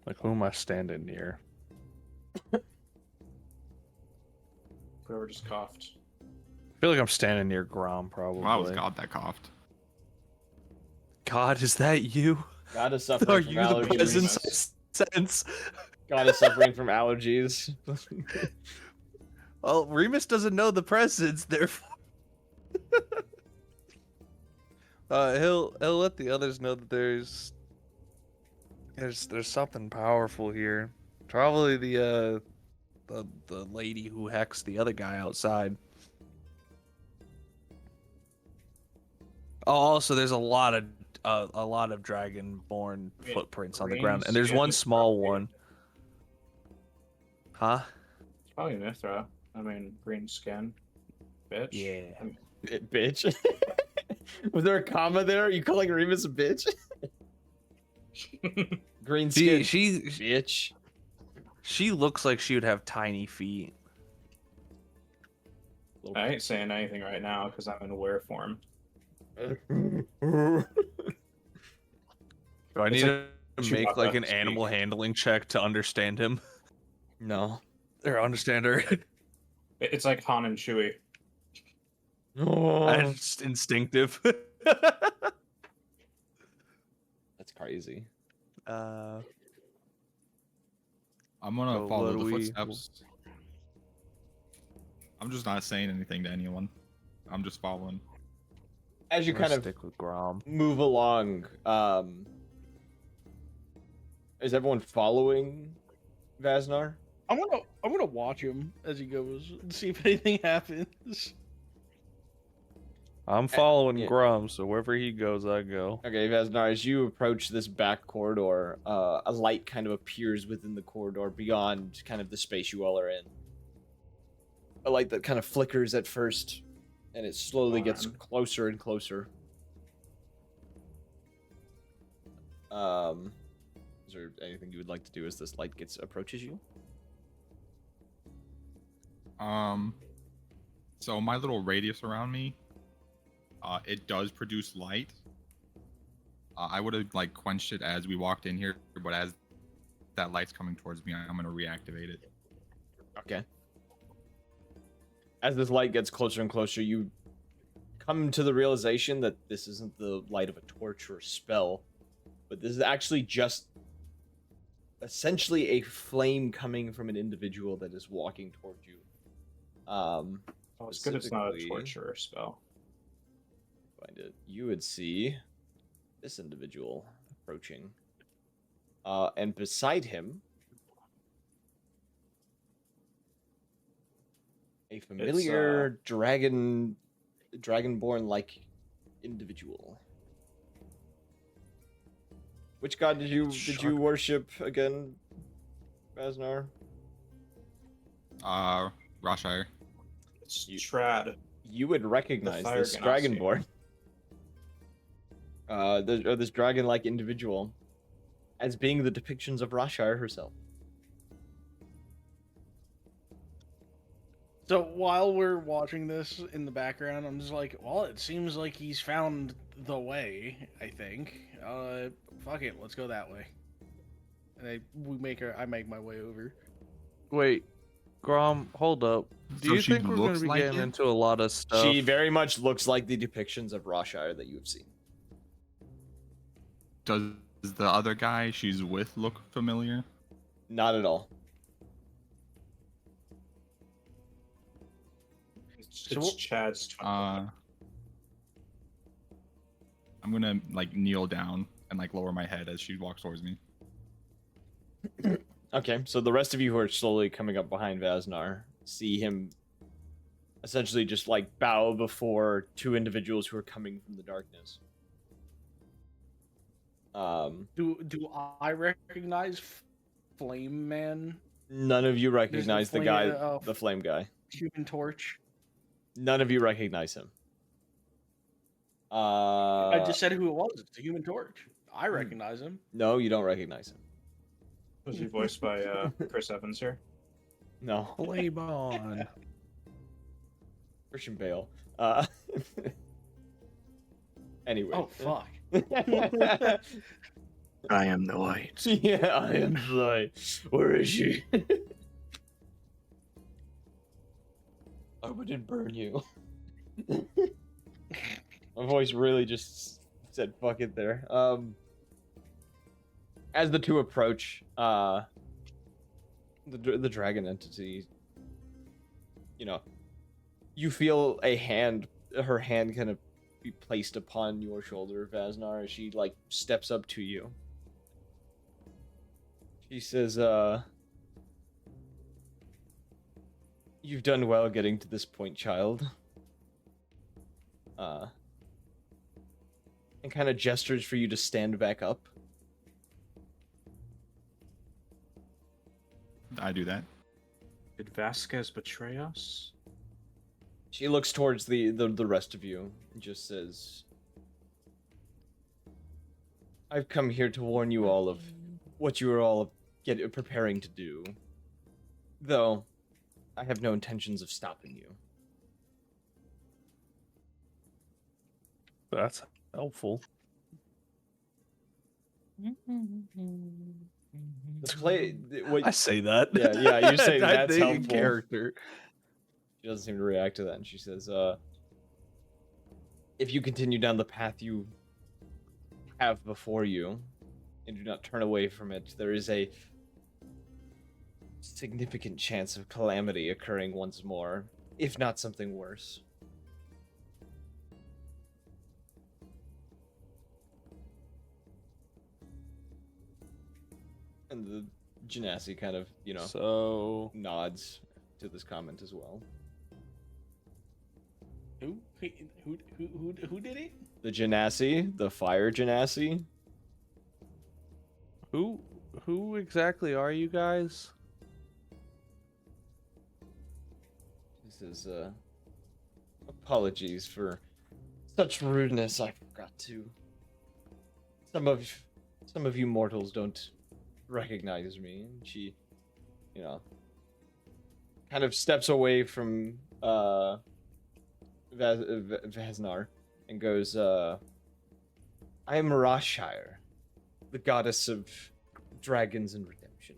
Like, who am I standing near? Whoever just coughed. I feel like I'm standing near Grom, probably. Wow, it was God that coughed. God, is that you? God is suffering Are from you the allergies. presence I sense? God is suffering from allergies. Well, Remus doesn't know the presence, therefore. He'll let the others know that there's something powerful here. Probably the lady who hexed the other guy outside. Oh, also there's a lot of dragonborn footprints on the ground, and there's one small one. Huh? It's probably Mithra. I mean, green skin. Bitch. Yeah. Bitch. Was there a comma there? Are you calling Remus a bitch? Green skin. Bitch. She looks like she would have tiny feet. I ain't saying anything right now because I'm in were form. Do I need to make like an animal handling check to understand him? No. Or understand her? It's like Han and Chewie. Oh, Just instinctive. that's crazy. I'm gonna So follow what the do we- footsteps. I'm just not saying anything to anyone. I'm just following. As you I'm gonna kind of stick with Grom. move along, is everyone following Vasnar? I'm gonna watch him as he goes and see if anything happens. I'm following yeah. Grom, so wherever he goes, I go. Okay, Vasnar, as you approach this back corridor, a light kind of appears within the corridor beyond kind of the space you all are in. A light that kind of flickers at first, and it slowly gets closer and closer. As Is there anything you would like to do as this light approaches you? So my little radius around me, it does produce light. I would have like quenched it as we walked in here, but as that light's coming towards me, I'm gonna reactivate it. Okay. As this light gets closer and closer, you come to the realization that this isn't the light of a torch or a spell, but this is actually just essentially a flame coming from an individual that is walking towards you. Oh, it's good it's not a specifically- torture or spell. Find it. You would see this individual approaching. And beside him, a familiar dragonborn-like individual. Which god did you worship again, Baznar? Roshire. It's Trad. You would recognize Fire this Ganassi. dragonborn. This dragon-like individual as being the depictions of Roshire herself. So while we're watching this in the background, I'm just like, well, it seems like he's found the way, I think. Fuck it, let's go that way. And I make my way over. Wait, Grom, hold up. Do So you she think we're going looks to be like getting it? into a lot of stuff? She very much looks like the depictions of Roshire that you have seen. Does the other guy she's with look familiar? Not at all. It's So what- Chad's turn. I'm gonna like kneel down and like lower my head as she walks towards me. Okay, so the rest of you who are slowly coming up behind Vasnar see him essentially just like bow before two individuals who are coming from the darkness. Do I recognize Flame Man, None of you recognize the flame, guy, the flame guy. Human Torch? None of you recognize him. I just said who it was. It's the Human Torch. I recognize him. No, you don't recognize him. Was he voiced by Chris Evans here? No. Flame on. Christian Bale. Anyway. Oh fuck. I am the light. Yeah, I am like, where is she? I wouldn't burn you. My voice really just said fuck it there. As the two approach, the dragon entity, you know, you feel her hand kind of be placed upon your shoulder, Vasnar, as she like steps up to you. She says, "You've done well getting to this point, child." And kind of gestures for you to stand back up. I do that. Did Vasquez betray us? She looks towards the rest of you and just says, "I've come here to warn you all of what you are all preparing to do. Though, I have no intentions of stopping you." That's helpful. Let's play. What, I say that. Yeah, you say I that's think in helpful. character. She doesn't seem to react to that, and she says, "If you continue down the path you have before you, and do not turn away from it, there is a significant chance of calamity occurring once more, if not something worse." And the Genasi kind of, So nods to this comment as well. Who did it? The Genasi, the fire Genasi. who exactly are you guys? This is apologies for such rudeness. I forgot to. Some of you mortals don't recognize me. And she, kind of steps away from Vesnar and goes, I am Rothshire, the goddess of dragons and redemption.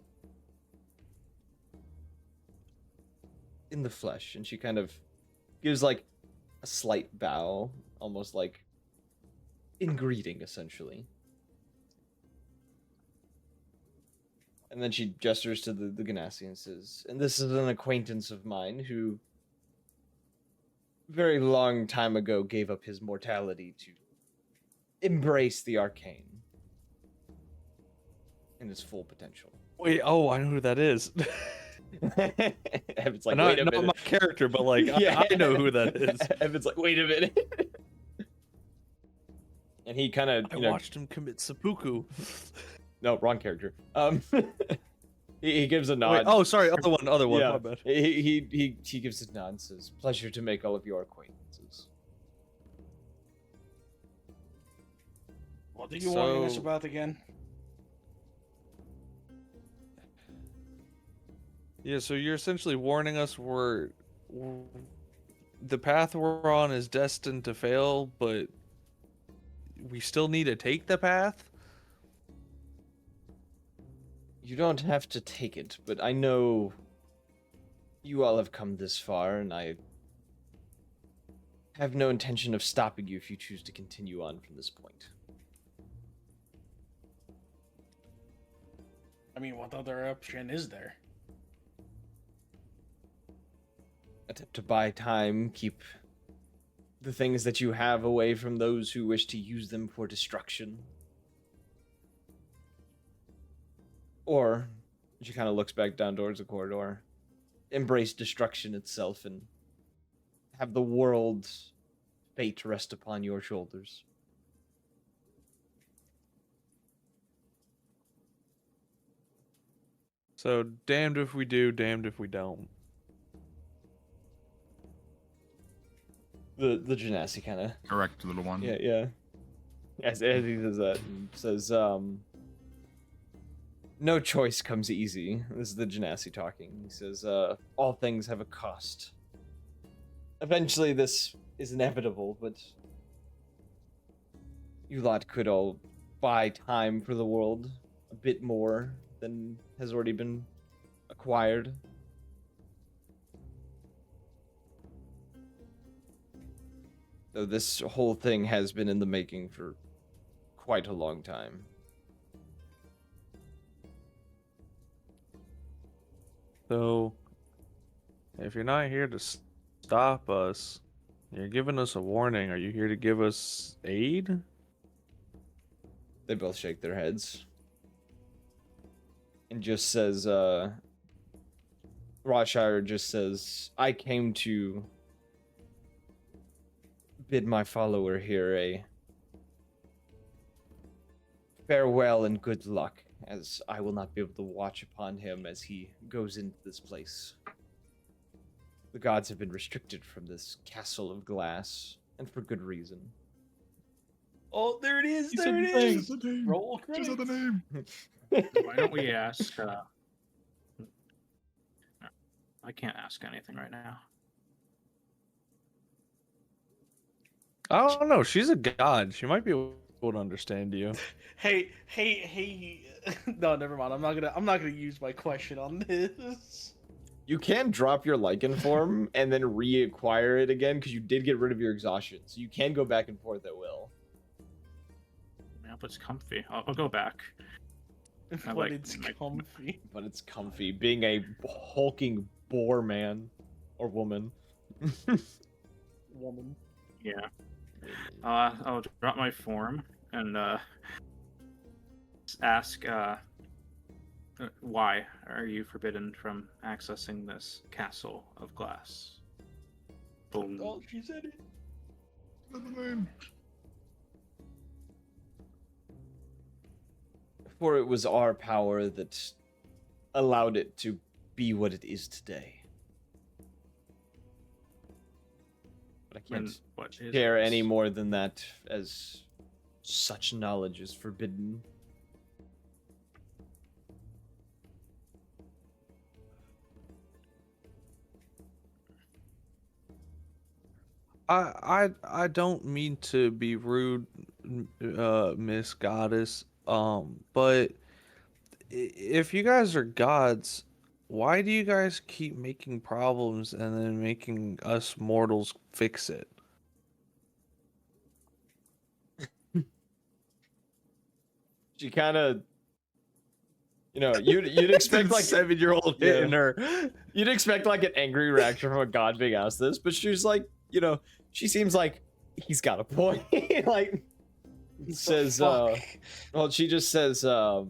In the flesh. And she kind of gives like a slight bow, almost like in greeting, essentially. And then she gestures to the Ganassi and says, and this is an acquaintance of mine who very long time ago gave up his mortality to embrace the arcane in its full potential. Wait, oh, I know who that is. Evan's like, not, wait a not minute. my character, but like, Yeah. I know who that is. Evan's like, wait a minute. And he kind of, I watched him commit seppuku. No, wrong character. He gives a nod. Wait, oh, sorry, other one. Yeah. My bad. He gives a nod and says, pleasure to make all of your acquaintances. What are you warning us So- about again? Yeah, so you're essentially warning us the path we're on is destined to fail, but we still need to take the path? You don't have to take it, but I know you all have come this far, and I have no intention of stopping you if you choose to continue on from this point. I mean, what other option is there? Attempt to buy time, keep the things that you have away from those who wish to use them for destruction. Or, she kind of looks back down towards the corridor, embrace destruction itself and have the world's fate rest upon your shoulders. So, damned if we do, damned if we don't. The Genasi kind of Correct, little one. yeah. As he says that, and says, no choice comes easy. This is the Genasi talking. He says, all things have a cost. Eventually this is inevitable, but you lot could all buy time for the world a bit more than has already been acquired. Though this whole thing has been in the making for quite a long time. So, if you're not here to stop us, you're giving us a warning. Are you here to give us aid? They both shake their heads. And just says, Rothshire just says, I came to bid my follower here a farewell and good luck, as I will not be able to watch upon him as he goes into this place. The gods have been restricted from this castle of glass, and for good reason. Oh, there it is. He There said it the name, is. the name. Roll Just said the credits. name. Why don't we ask? I can't ask anything right now. I don't know. She's a god. She might be able to understand you. Hey. No, never mind. I'm not gonna use my question on this. You can drop your lichen form and then reacquire it again because you did get rid of your exhaustion. So you can go back and forth at will. Yeah, but it's comfy. I'll go back. I But like it's my- comfy. But it's comfy. Being a hulking boar man or woman. Woman. Yeah. I'll drop my form and ask why are you forbidden from accessing this castle of glass? Boom. Oh, she said it. Said the name. For it was our power that allowed it to be what it is today. But I And can't what is share this? any more than that, as such knowledge is forbidden. I don't mean to be rude, Miss Goddess. But if you guys are gods, why do you guys keep making problems and then making us mortals fix it? She kind of, you'd expect like 7-year-old yeah. hitting her. You'd expect like an angry reaction from a god being asked this, but she's like, she seems like he's got a point. Like says, well, she just says, the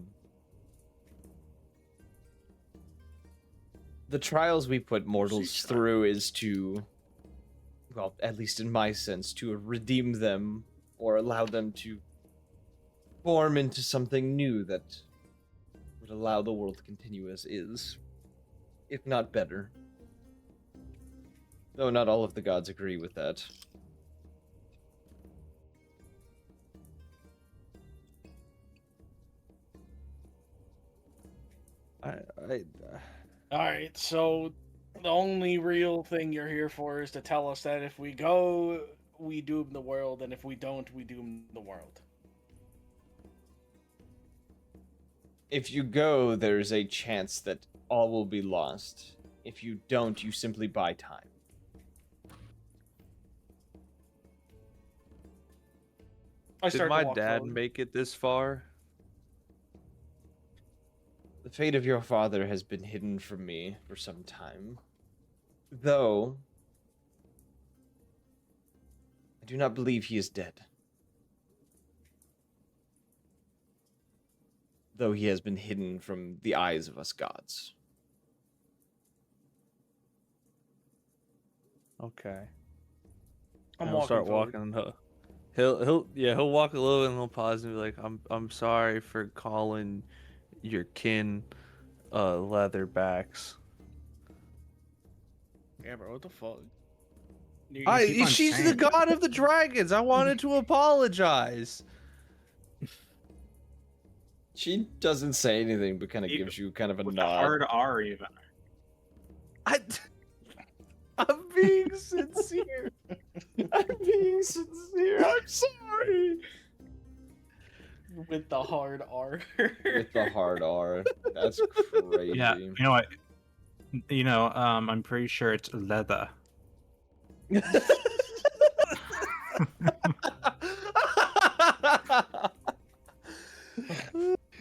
trials we put mortals through is to, well, at least in my sense, to redeem them or allow them to form into something new that would allow the world to continue as is, if not better. Though not all of the gods agree with that. All right, so the only real thing you're here for is to tell us that if we go, we doom the world, and if we don't, we doom the world. If you go, there's a chance that all will be lost. If you don't, you simply buy time. Did my dad make it this far? The fate of your father has been hidden from me for some time. Though, I do not believe he is dead. Though he has been hidden from the eyes of us gods. Okay. I'll start walking. He'll walk a little and he'll pause and be like, I'm sorry for calling your kin leatherbacks. Yeah, bro, what the fuck? She's the god of the dragons. I wanted to apologize. She doesn't say anything, but kind of gives you kind of a with nod. The hard R even. I'm being sincere. I'm being sincere. I'm sorry. With the hard R. With the hard R. That's crazy. Yeah, you know what? I'm pretty sure it's leather.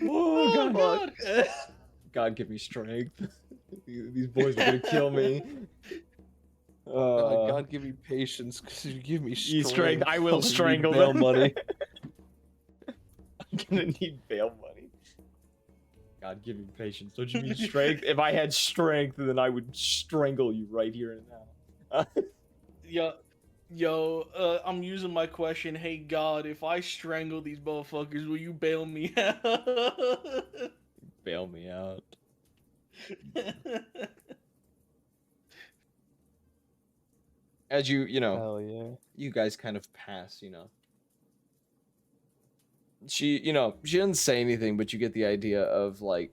Oh, God. God, give me strength. These boys are gonna kill me. God, give me patience, because you give me strength. I will strangle bail them. money. I'm gonna need bail money. God, give me patience. Don't you need strength? If I had strength, then I would strangle you right here and now. Yo, I'm using my question. Hey God, if I strangle these motherfuckers, will you bail me out? Bail me out. As you Hell yeah. you guys kind of pass, She doesn't say anything, but you get the idea of, like,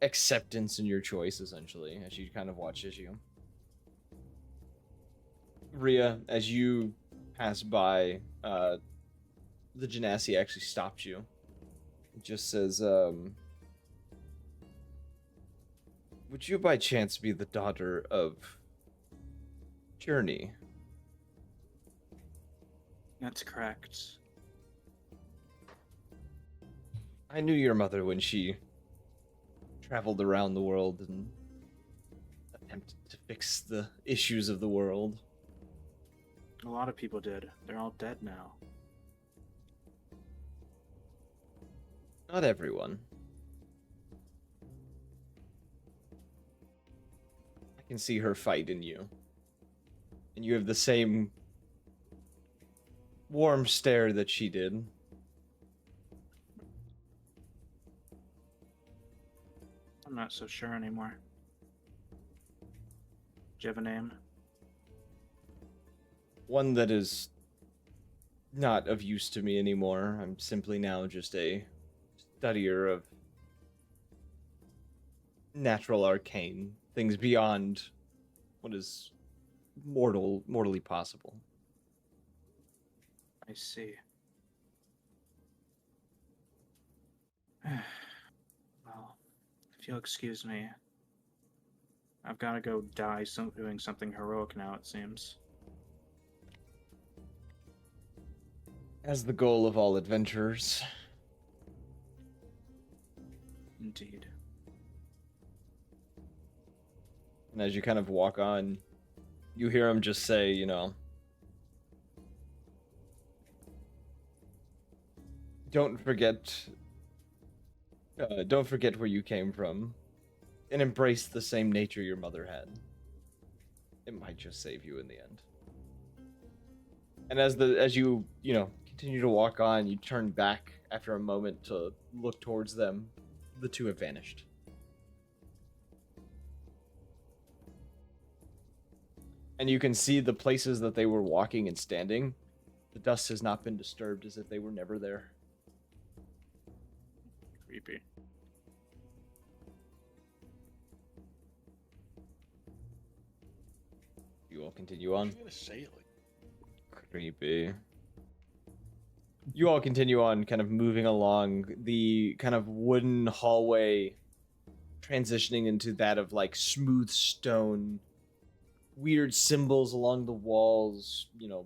acceptance in your choice, essentially, as she kind of watches you. Rhea, as you pass by, the Genasi actually stops you. It just says, would you by chance be the daughter of Journey? That's correct. I knew your mother when she traveled around the world and attempted to fix the issues of the world. A lot of people did. They're all dead now. Not everyone. I can see her fight in you. And you have the same warm stare that she did. I'm not so sure anymore. Do you have a name? One that is not of use to me anymore. I'm simply now just a studier of natural arcane, things beyond what is mortally possible. I see. Well, if you'll excuse me, I've got to go die doing something heroic now, it seems. As the goal of all adventurers. Indeed. And as you kind of walk on, you hear him just say, you know, don't forget where you came from, and embrace the same nature your mother had. It might just save you in the end. And as you continue to walk on, you turn back after a moment to look towards them. The two have vanished. And you can see the places that they were walking and standing. The dust has not been disturbed, as if they were never there. Creepy. You all continue on. I'm gonna say it like Creepy. You all continue on, kind of moving along the kind of wooden hallway, transitioning into that of like smooth stone, weird symbols along the walls, you know,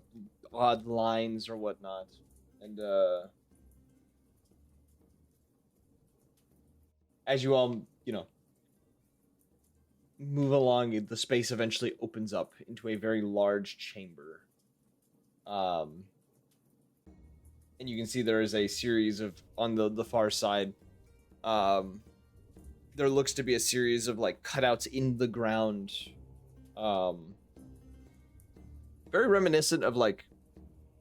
odd lines or whatnot. And as you all, move along, the space eventually opens up into a very large chamber. And you can see there is a series of, on the far side, there looks to be a series of like cutouts in the ground. Very reminiscent of like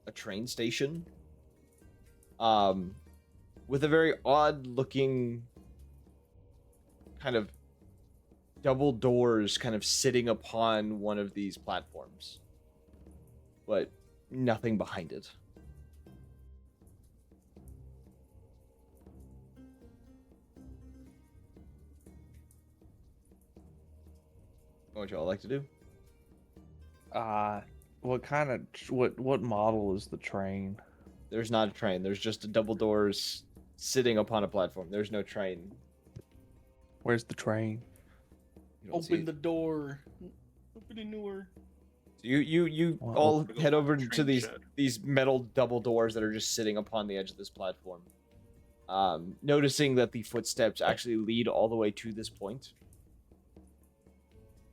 a train station. With a very odd looking kind of double doors kind of sitting upon one of these platforms. But nothing behind it. What would y'all like to do? What model is the train? There's not a train. There's just a double doors sitting upon a platform. There's no train. Where's the train? You don't see open it. the door. Open a newer. You Well, all Go head find over the to train these shed. these metal double doors that are just sitting upon the edge of this platform. Noticing that the footsteps actually lead all the way to this point.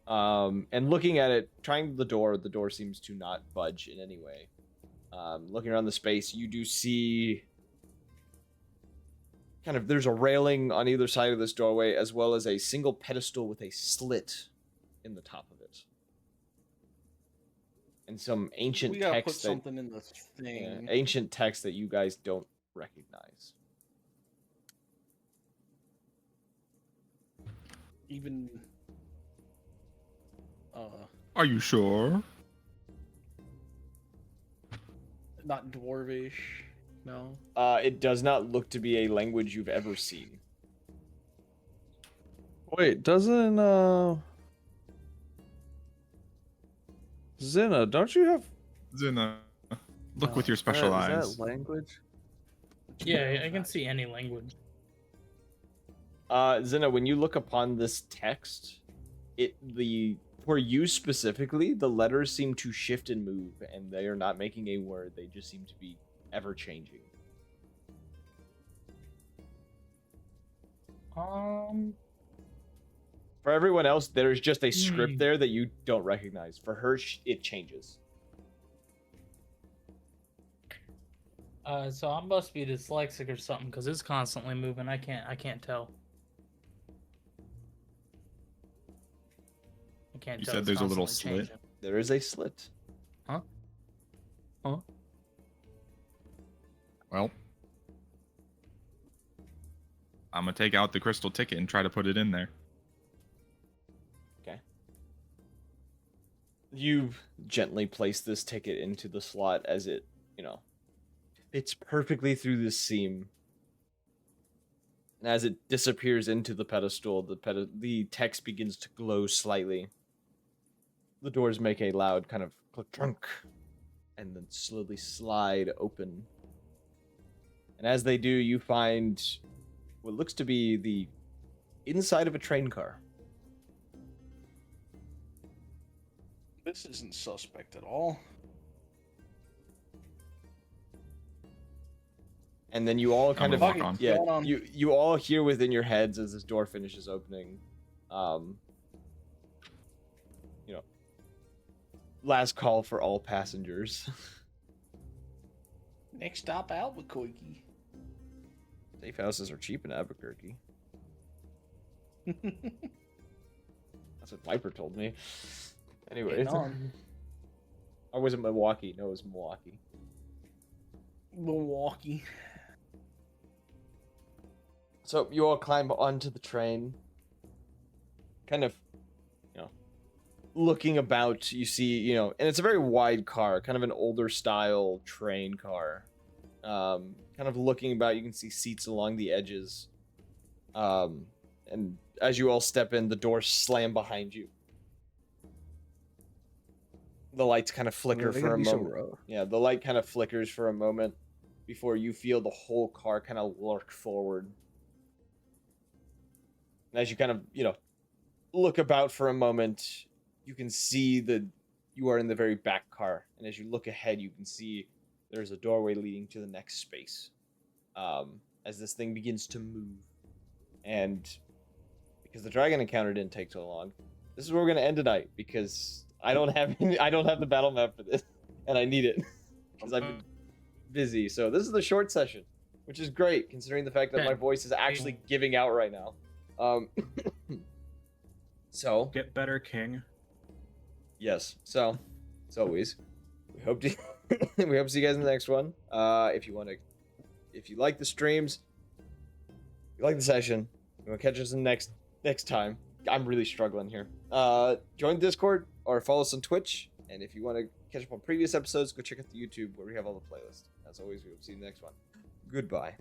And looking at it, trying the door seems to not budge in any way. Looking around the space, you do see kind of, there's a railing on either side of this doorway, as well as a single pedestal with a slit in the top of it. And some ancient We gotta put text that, something in the thing. ancient text that you guys don't recognize. Even. Are you sure? Not dwarvish. No. It does not look to be a language you've ever seen. Wait, doesn't Zena, don't you have Zena, look with your special is eyes. that language? Yeah, I can see any language. Zena, when you look upon this text, for you specifically, the letters seem to shift and move, and they are not making a word. They just seem to be ever changing. For everyone else, there's just a script there that you don't recognize. For her, it changes. So I must be dyslexic or something because it's constantly moving. I can't tell. I can't You tell. said It's there's a little constantly slit? changing. There is a slit. Huh? Well, I'm gonna take out the crystal ticket and try to put it in there. Okay. You gently place this ticket into the slot as it, fits perfectly through this seam. And as it disappears into the pedestal, the text begins to glow slightly. The doors make a loud kind of click trunk. and then slowly slide open. And as they do, you find what looks to be the inside of a train car. This isn't suspect at all. And then you all kind of gonna walk on. yeah, Going on. you all hear within your heads as this door finishes opening. You know, last call for all passengers. Next stop, Albuquerque. Safe houses are cheap in Albuquerque. That's what Viper told me. Anyways. Or was it Milwaukee? No, it was Milwaukee. Milwaukee. So you all climb onto the train. Kind of, you know, looking about, you see, you know, and it's a very wide car, kind of an older style train car. Kind of looking about, you can see seats along the edges. And as you all step in, the doors slam behind you. The lights kind of flicker for a moment. Yeah, the light kind of flickers for a moment before you feel the whole car kind of lurk forward. And as you kind of, you know, look about for a moment, you can see that you are in the very back car. And as you look ahead, you can see there's a doorway leading to the next space. As this thing begins to move. And because the dragon encounter didn't take so long, this is where we're going to end tonight, because I don't have the battle map for this, and I need it because I've been busy. So this is the short session, which is great considering the fact that my voice is actually giving out right now. So Get better, King. yes. So as always, we hope to we hope to see you guys in the next one. If you like the streams, if you like the session, you want to catch us in the next time. I'm really struggling here. Join Discord or follow us on Twitch. And if you want to catch up on previous episodes, go check out the YouTube where we have all the playlists. As always, we will see you in the next one. Goodbye.